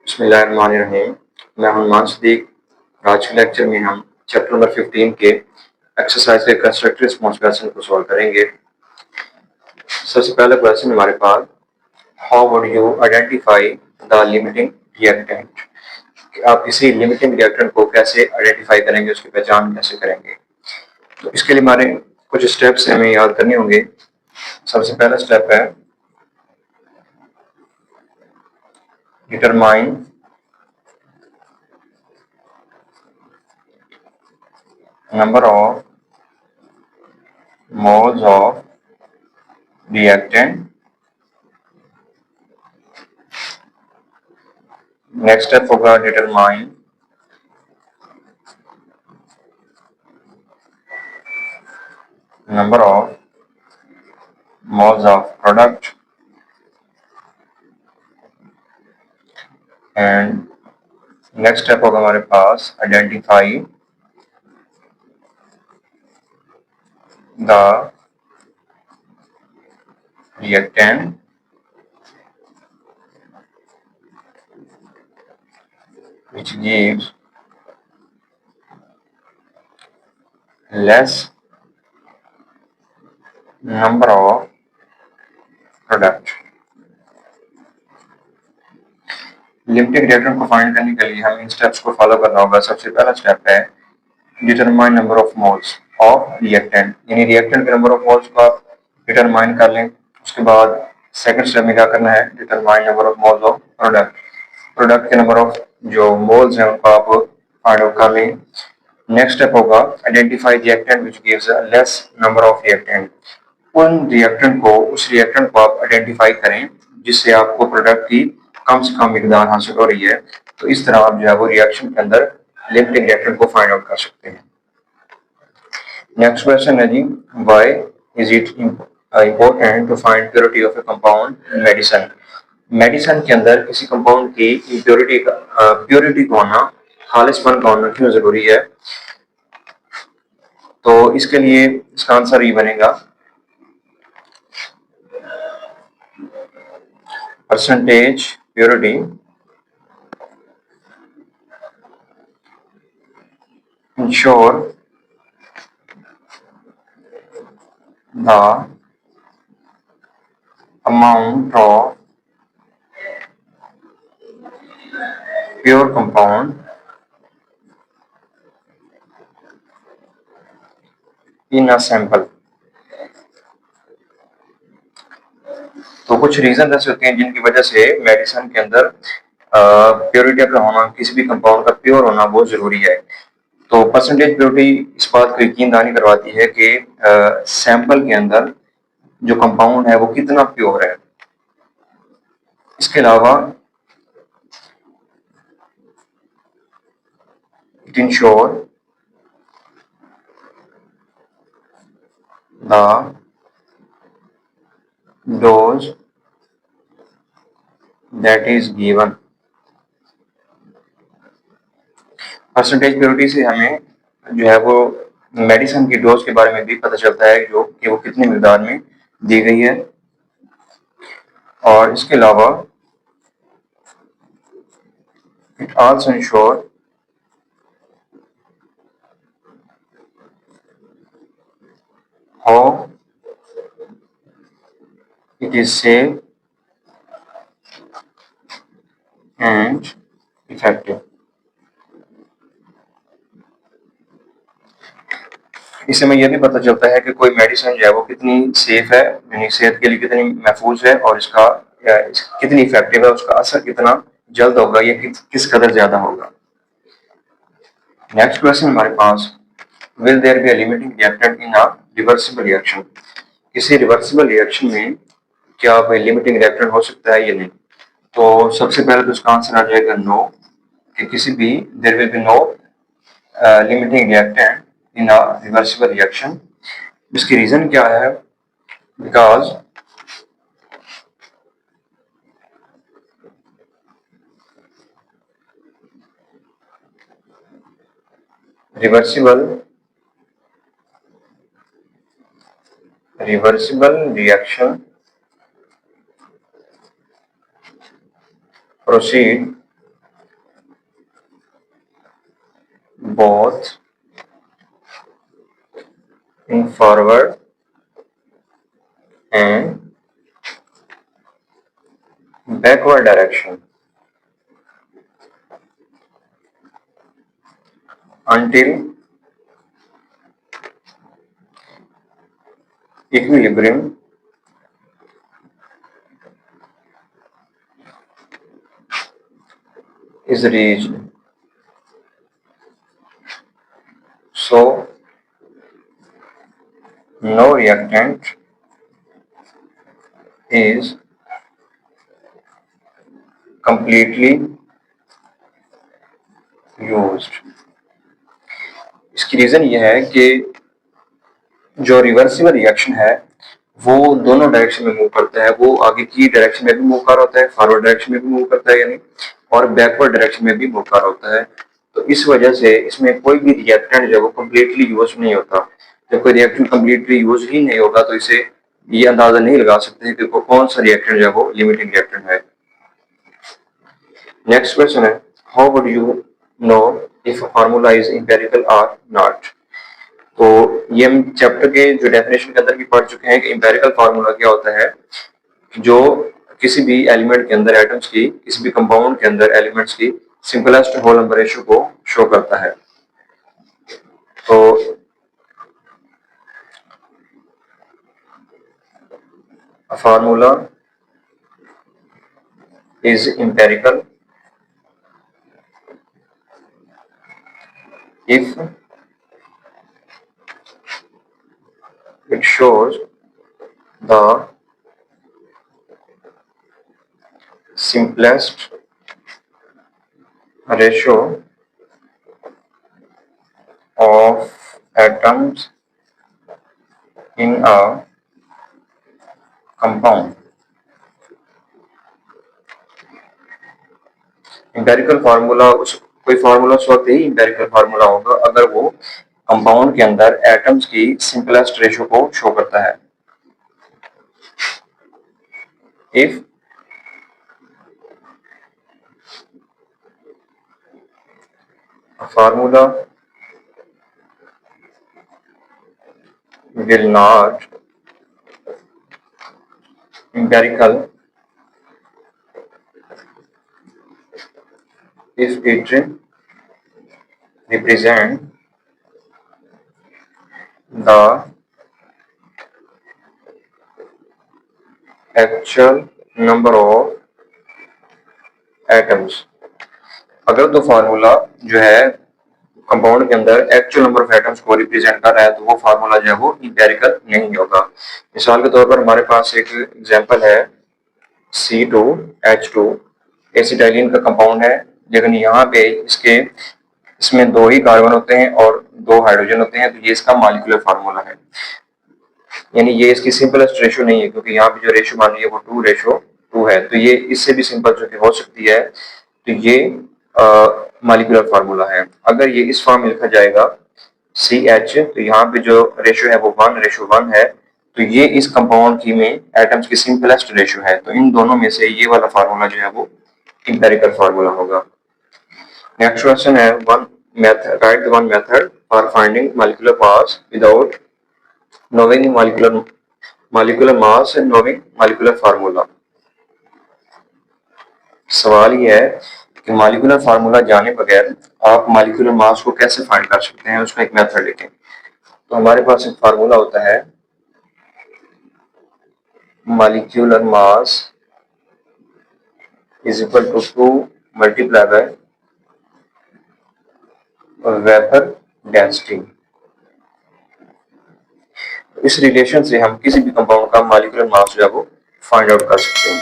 बिस्मिल्लाहिर्रहमानिर्रहीम। मैं हनुमान सिद्दीक। आज के लेक्चर में हम चैप्टर नंबर 15 के एक्सरसाइज के कंस्ट्रक्टिव रिस्पांस क्वेश्चन को सॉल्व करेंगे। सबसे पहला क्वेश्चन हमारे पास, how would you identify the limiting reactant. आप किसी लिमिटिंग रिएक्टेंट को कैसे आइडेंटिफाई करेंगे, उसकी पहचान कैसे करेंगे। तो इसके लिए हमारे कुछ स्टेप्स हमें याद करने होंगे। सबसे पहला स्टेप है determine number of moles of reactant. Next step होगा determine number of moles of product, and next step होगा हमारे पास identify the reactant which gives less number of product। Limiting reactant को फाइंड करने के लिए हमें इन स्टेप्स को फॉलो करना होगा। सबसे पहला स्टेप है determine number of moles of reactant, यानी रिएक्टेंट के नंबर ऑफ मोल्स को आप डिटरमाइन कर लें। उसके बाद सेकंड स्टेप में क्या करना है, determine number of moles of product, product के नंबर ऑफ जो मोल्स हैं उनको आप फाइंड आउट कर लें। नेक्स्ट स्टेप होगा identify reactant which gives a less number of reactant. उन रिएक्टेंट को उस रिएक्टेंट को आप आइडेंटिफाई करें जिससे आपको प्रोडक्ट की कम से कम मिकदार हासिल हो रही है। तो इस तरह आप जो है वो रिएक्शन के अंदर लिमिटिंग रिएक्टेंट को फाइंड आउट कर सकते हैं। नेक्स्ट क्वेश्चन है जी, why is it important to find purity of a compound in medicine. Medicine के अंदर किसी कंपाउंड की प्योरिटी का होना, खालिसपन का होना क्यों जरूरी है। तो इसके लिए इसका आंसर ये बनेगा percentage purity ensure the amount of pure compound in a sample। तो कुछ रीजन ऐसे होते हैं जिनकी वजह से मेडिसिन के अंदर प्योरिटी का होना, किसी भी कंपाउंड का प्योर होना बहुत जरूरी है। तो परसेंटेज प्योरिटी इस बात को यकीन दहानी करवाती है कि सैंपल के अंदर जो कंपाउंड है वो कितना प्योर है। इसके अलावा it ensure the dose that is given. Percentage purity से हमें जो है वो मेडिसिन की डोज के बारे में भी पता चलता है जो कि वो कितनी मिकदार में दी गई है। और इसके अलावा it also ensure how it is safe and effective। इससे हमें यह भी पता चलता है कि कोई मेडिसिन जो है वो कितनी सेफ है, यानी सेहत के लिए कितनी महफूज है, और इसका कितनी इफेक्टिव है, उसका असर कितना जल्द होगा या किस कदर ज्यादा होगा। नेक्स्ट क्वेश्चन हमारे पास, will there be a limiting reactant in a reversible reaction. किसी रिवर्सिबल रिएक्शन में क्या कोई लिमिटिंग रिएक्टेंट हो सकता है या नहीं। तो सबसे पहले तो इसका आंसर आ जाएगा नो, कि किसी भी there will be no limiting reactant in a reversible reaction. इसकी रीजन क्या है, because reversible reaction proceed both in forward and backward direction until equilibrium is reached. So no reactant is completely used. इसकी reason ये है कि जो reversible reaction है वो दोनों डायरेक्शन में मूव करता है। वो आगे की डायरेक्शन में भी मूव कर रहा होता है, फॉरवर्ड डायरेक्शन में भी मूव करता है यानी, और बैकवर्ड डायरेक्शन में भी मूव कर रहा होता है। तो इस वजह से इसमें कोई भी रिएक्टेंट जो है वो कम्प्लीटली यूज नहीं होता। जब कोई रिएक्टेंट कम्प्लीटली यूज ही नहीं होगा तो इसे ये अंदाजा नहीं लगा सकते कि कौन सा रिएक्टेंट जो है वो लिमिटिंग रिएक्टेंट है। नेक्स्ट क्वेश्चन है, how would you know if formula is empirical और नॉट। तो ये हम चैप्टर के जो डेफिनेशन के अंदर भी पढ़ चुके हैं कि एम्पिरिकल फार्मूला क्या होता है, जो किसी भी एलिमेंट के अंदर एटम्स की, किसी भी कंपाउंड के अंदर एलिमेंट्स की सिंपलेस्ट होल नंबर रेशियो को शो करता है। तो a formula is empirical if it shows the simplest ratio of atoms in a compound। Empirical formula कोई फार्मूला उस वक्त ही एम्पेरिकल फार्मूला होगा अगर वो कंपाउंड के अंदर एटम्स की सिंपलेस्ट रेशियो को शो करता है। If formula will not empirical if it represent the actual number of atoms। अगर तो फार्मूला जो है कंपाउंड के अंदर एक्चुअल नंबर ऑफ एटम्स को रिप्रेजेंट कर रहा है तो वो फार्मूला जो है वो एम्पिरिकल नहीं होगा। मिसाल के तौर पर हमारे पास एक एग्जांपल है C2H2 एसिटाइलिन का कंपाउंड है, लेकिन यहाँ पे इसमें दो ही कार्बन होते हैं और दो हाइड्रोजन होते हैं, तो ये इसका मॉलिक्यूलर फार्मूला है। यानी ये इसकी सिंपलेस्ट रेशियो नहीं है क्योंकि यहाँ पे जो रेशियो मान रही है वो 2:2 है, तो ये इससे भी सिंपल जो हो सकती है, तो ये मॉलिक्यूलर फार्मूला है। अगर ये इस फॉर्म में लिखा जाएगा CH, तो यहाँ पे जो रेशियो है वो 1:1 है, तो ये इस कंपाउंड की में एटम्स की सिंपलेस्ट रेशियो है। तो इन दोनों में से ये वाला फार्मूला जो है वो एम्पिरिकल फार्मूला होगा। नेक्स्ट क्वेश्चन है, right one method for finding molecular mass without knowing molecular mass and knowing molecular formula। सवाल ये है कि मॉलिक्यूलर फार्मूला जाने बगैर आप मॉलिक्यूलर मास को कैसे फाइंड कर सकते हैं, उसका एक मेथड लिखें। तो हमारे पास एक फार्मूला होता है molecular mass is equal to 2 multiply by vapour density. इस रिलेशन से हम किसी भी कंपाउंड का मॉलिक्यूलर मास जो है वो फाइंड आउट कर सकते हैं।